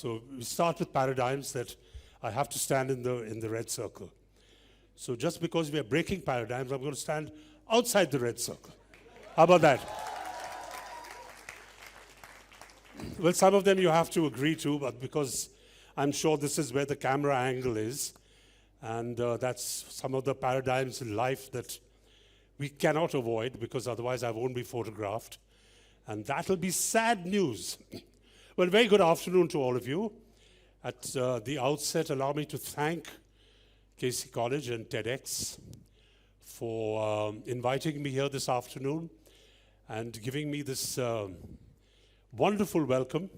So we start with paradigms that I have to stand in the red circle. So just because we are breaking paradigms, I'm going to stand outside the red circle. How about that? Well, some of them you have to agree to, but because I'm sure this is where the camera angle is, and that's some of the paradigms in life that we cannot avoid, because otherwise I won't be photographed. And that'll be sad news. Well, very good afternoon to all of you. At the outset, allow me to thank KC College and TEDx for inviting me here this afternoon and giving me this wonderful welcome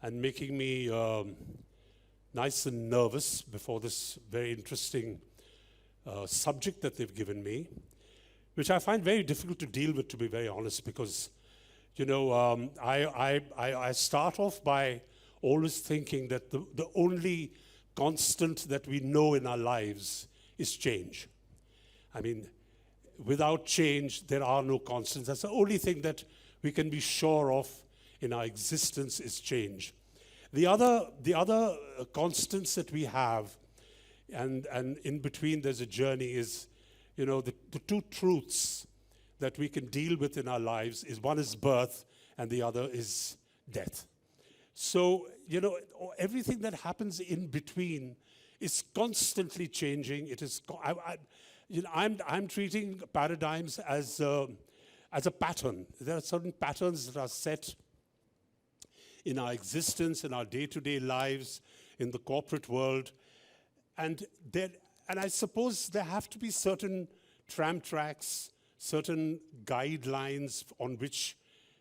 and making me nice and nervous before this very interesting subject that they've given me, which I find very difficult to deal with, to be very honest, because, you know, I start off by always thinking that the only constant that we know in our lives is change. I mean, without change, there are no constants. That's the only thing that we can be sure of in our existence is change. The other constants that we have, and in between there's a journey, is, you know, the two truths that we can deal with in our lives is, one is birth and the other is death. So, you know, everything that happens in between is constantly changing. It is, you know, I'm treating paradigms as a pattern. There are certain patterns that are set in our existence, in our day-to-day lives, in the corporate world, and I suppose there have to be certain tram tracks, certain guidelines on which,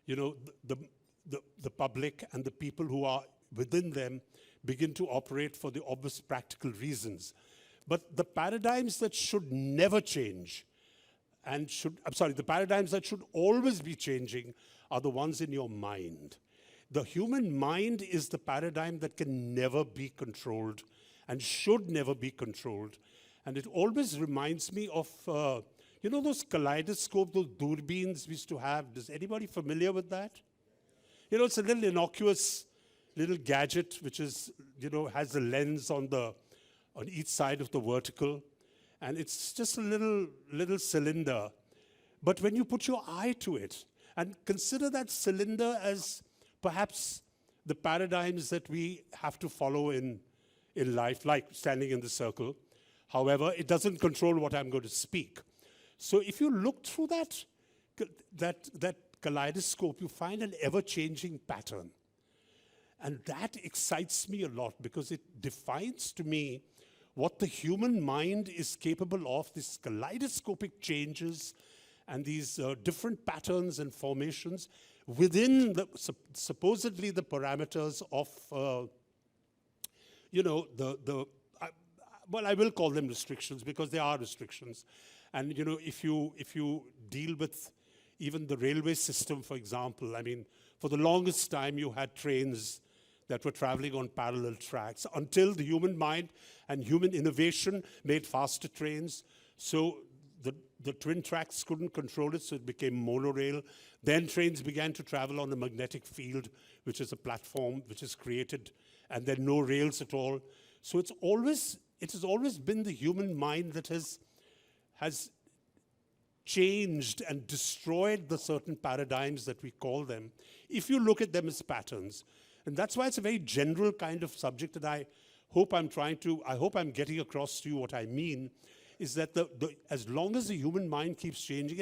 you know, the public and the people who are within them begin to operate for the obvious practical reasons. But the paradigms that should never change the paradigms that should always be changing are the ones in your mind. The human mind is the paradigm that can never be controlled and should never be controlled. And it always reminds me of, you know, those kaleidoscope, those durbeens we used to have. Is anybody familiar with that? You know, it's a little innocuous little gadget which is, you know, has a lens on each side of the vertical. And it's just a little cylinder. But when you put your eye to it and consider that cylinder as perhaps the paradigms that we have to follow in life, like standing in the circle. However, it doesn't control what I'm going to speak. So if you look through that kaleidoscope, you find an ever-changing pattern. And that excites me a lot because it defines to me what the human mind is capable of, these kaleidoscopic changes and these different patterns and formations within supposedly the parameters of, you know, well, I will call them restrictions because they are restrictions. And, you know, if you deal with even the railway system, for example, I mean, for the longest time you had trains that were traveling on parallel tracks until the human mind and human innovation made faster trains. So the twin tracks couldn't control it, so it became monorail. Then trains began to travel on a magnetic field, which is a platform which is created, and then no rails at all. So it has always been the human mind that has changed and destroyed the certain paradigms that we call them, if you look at them as patterns. And that's why it's a very general kind of subject that I hope I'm getting across to you what I mean, is that as long as the human mind keeps changing,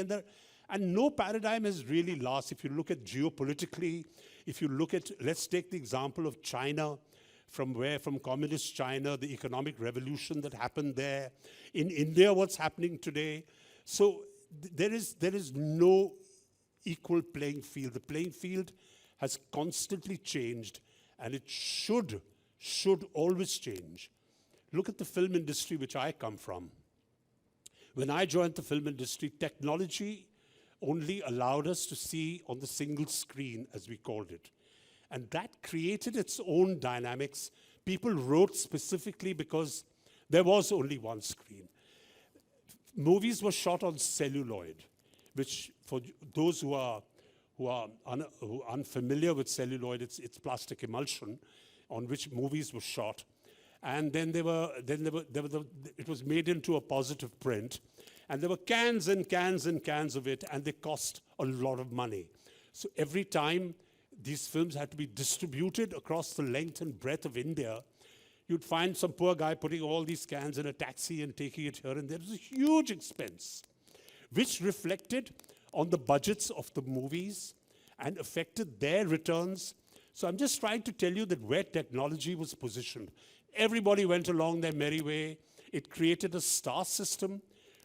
and no paradigm has really lost. If you look at geopolitically, if you look at, let's take the example of China, from communist China, the economic revolution that happened there. In India, what's happening today. So there is no equal playing field. The playing field has constantly changed, and it should always change. Look at the film industry, which I come from. When I joined the film industry, technology only allowed us to see on the single screen, as we called it. And that created its own dynamics. People wrote specifically because there was only one screen. Movies were shot on celluloid, which for those who are unfamiliar with celluloid, it's plastic emulsion. on which movies were shot. And then it was made into a positive print. And there were cans and cans and cans of it, and they cost a lot of money. So every time these films had to be distributed across the length and breadth of India, you'd find some poor guy putting all these cans in a taxi and taking it here and there. It was a huge expense, which reflected on the budgets of the movies and affected their returns. So I'm just trying to tell you that where technology was positioned, everybody went along their merry way. It created a star system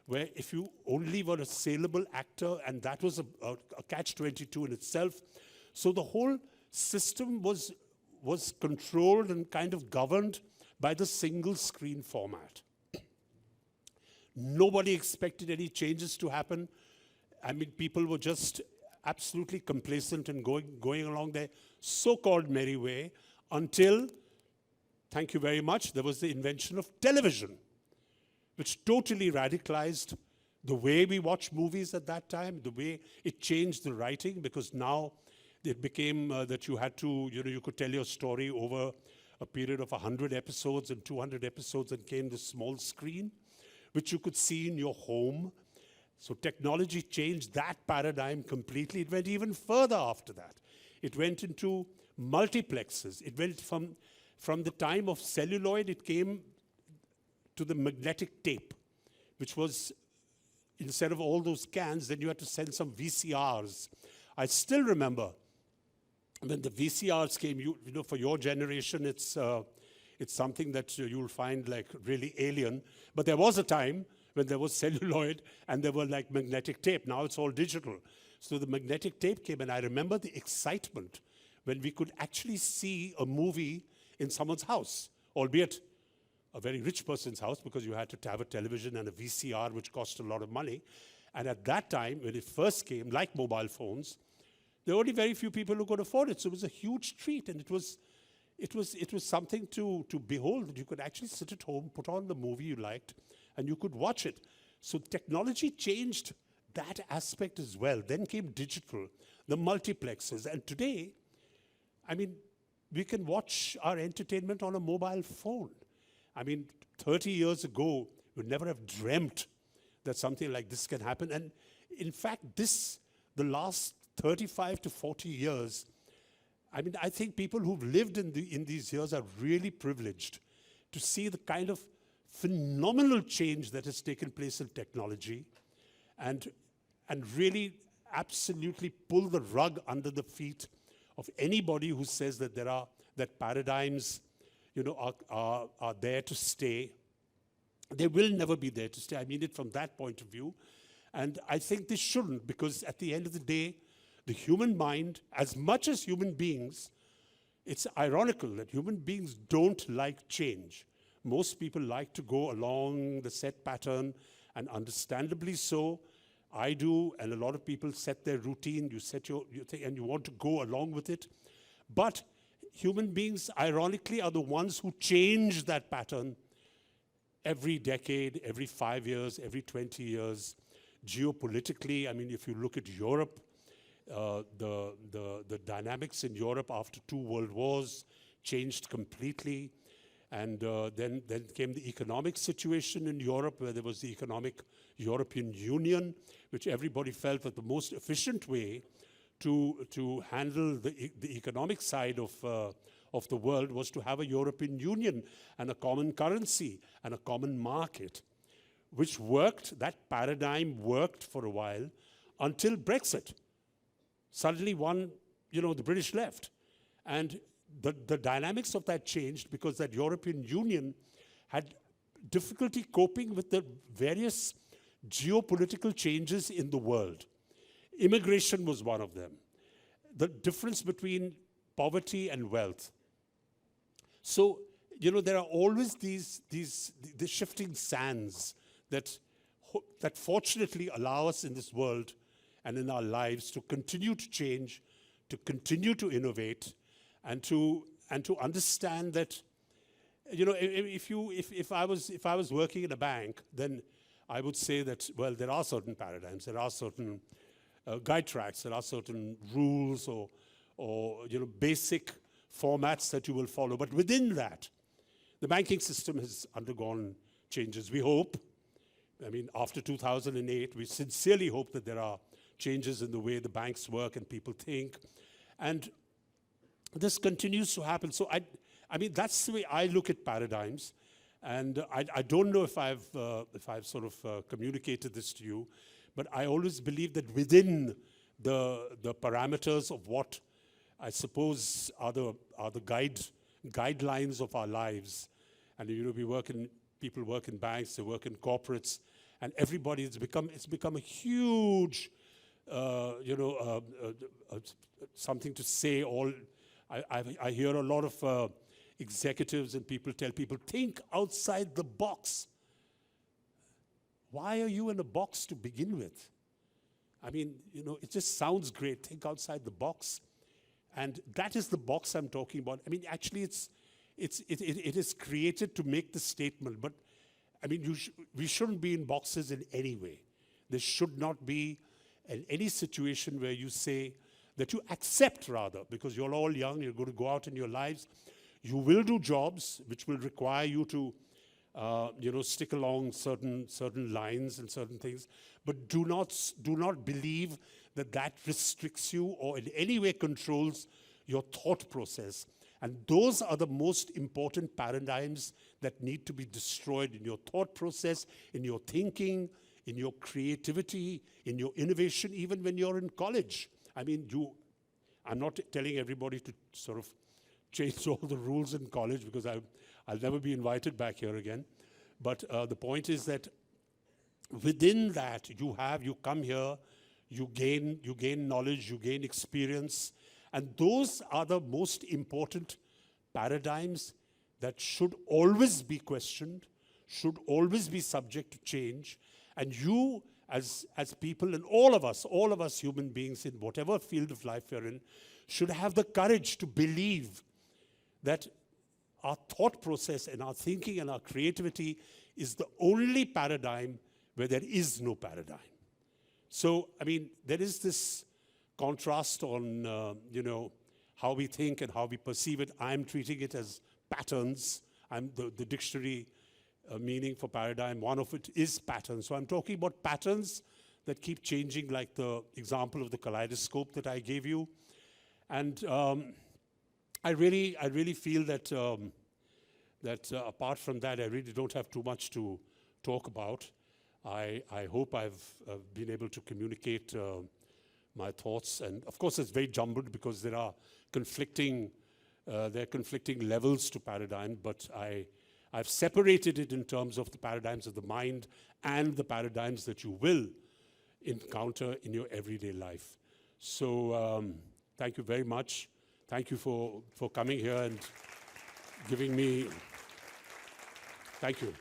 where if you only were a saleable actor, and that was a catch-22 in itself. So the whole system was controlled and kind of governed by the single screen format. Nobody expected any changes to happen. I mean, people were just absolutely complacent and going along their so-called merry way until, thank you very much, there was the invention of television, which totally radicalized the way we watch movies at that time, the way it changed the writing, because now it became that you had to, you could tell your story over a period of 100 episodes and 200 episodes, and came the small screen, which you could see in your home. So technology changed that paradigm completely. It went even further after that. It went into multiplexes. It went from the time of celluloid, it came to the magnetic tape, which was, instead of all those cans, then you had to send some VCRs. I still remember when the VCRs came, you know, for your generation, it's something that you'll find like really alien. But there was a time when there was celluloid and there were like magnetic tape. Now it's all digital. So the magnetic tape came, and I remember the excitement when we could actually see a movie in someone's house, albeit a very rich person's house, because you had to have a television and a VCR, which cost a lot of money. And at that time, when it first came, like mobile phones, there were only very few people who could afford it. So it was a huge treat, and it was something to behold, that you could actually sit at home, put on the movie you liked, and you could watch it. So technology changed that aspect as well. Then came digital, the multiplexes, and today, I mean, we can watch our entertainment on a mobile phone. I mean, 30 years ago, we would never have dreamt that something like this can happen. And in fact, the last 35 to 40 years, I mean, I think people who've lived in these years are really privileged to see the kind of phenomenal change that has taken place in technology, and really absolutely pull the rug under the feet of anybody who says that that paradigms, are there to stay. They will never be there to stay. I mean it from that point of view. And I think this shouldn't, because at the end of the day, the human mind, as much as human beings, it's ironical that human beings don't like change. Most people like to go along the set pattern, and understandably so. I do, and a lot of people set their routine, you think, and you want to go along with it. But human beings, ironically, are the ones who change that pattern every decade, every 5 years, every 20 years. Geopolitically, I mean, if you look at Europe, the dynamics in Europe after 2 world wars changed completely. And then came the economic situation in Europe, where there was the economic European Union, which everybody felt that the most efficient way to handle the economic side of the world was to have a European Union and a common currency and a common market, which worked. That paradigm worked for a while until Brexit. Suddenly the British left. And the dynamics of that changed, because that European Union had difficulty coping with the various geopolitical changes in the world. Immigration was one of them. The difference between poverty and wealth. So, there are always these shifting sands that fortunately allow us in this world and in our lives to continue to change, to continue to innovate, and to understand that, if I was working in a bank, then I would say that, well, there are certain paradigms, there are certain guide tracks, there are certain rules or basic formats that you will follow. But within that, the banking system has undergone changes. We hope, I mean, after 2008, we sincerely hope that there are changes in the way the banks work and people think. And this continues to happen. So I mean, that's the way I look at paradigms. And I don't know if I've sort of communicated this to you, but I always believe that within the parameters of what I suppose are the guidelines of our lives, and people work in banks, they work in corporates, and everybody, it's become a huge, something to say. I hear a lot of executives and people tell people, think outside the box. Why are you in a box to begin with? I mean, it just sounds great. Think outside the box. And that is the box I'm talking about. I mean, actually, it is created to make the statement. But, I mean, we shouldn't be in boxes in any way. There should not be any situation where you say, that you accept rather, because you're all young, you're going to go out in your lives. You will do jobs which will require you to stick along certain lines and certain things, but do not believe that restricts you or in any way controls your thought process. And those are the most important paradigms that need to be destroyed in your thought process, in your thinking, in your creativity, in your innovation, even when you're in college. I mean, I'm not telling everybody to sort of change all the rules in college, because I'll never be invited back here again. But the point is that within that, you come here, you gain knowledge, you gain experience, and those are the most important paradigms that should always be questioned, should always be subject to change. And you, as people, and all of us human beings in whatever field of life you're in, should have the courage to believe that our thought process and our thinking and our creativity is the only paradigm where there is no paradigm. So, I mean, there is this contrast on, how we think and how we perceive it. I'm treating it as patterns. The dictionary meaning for paradigm, one of it is patterns. So I'm talking about patterns that keep changing, like the example of the kaleidoscope that I gave you. And I really feel that apart from that, I really don't have too much to talk about. I hope I've been able to communicate my thoughts. And of course, it's very jumbled because there are conflicting levels to paradigm, but I've separated it in terms of the paradigms of the mind and the paradigms that you will encounter in your everyday life. So thank you very much. Thank you for coming here and giving me, thank you.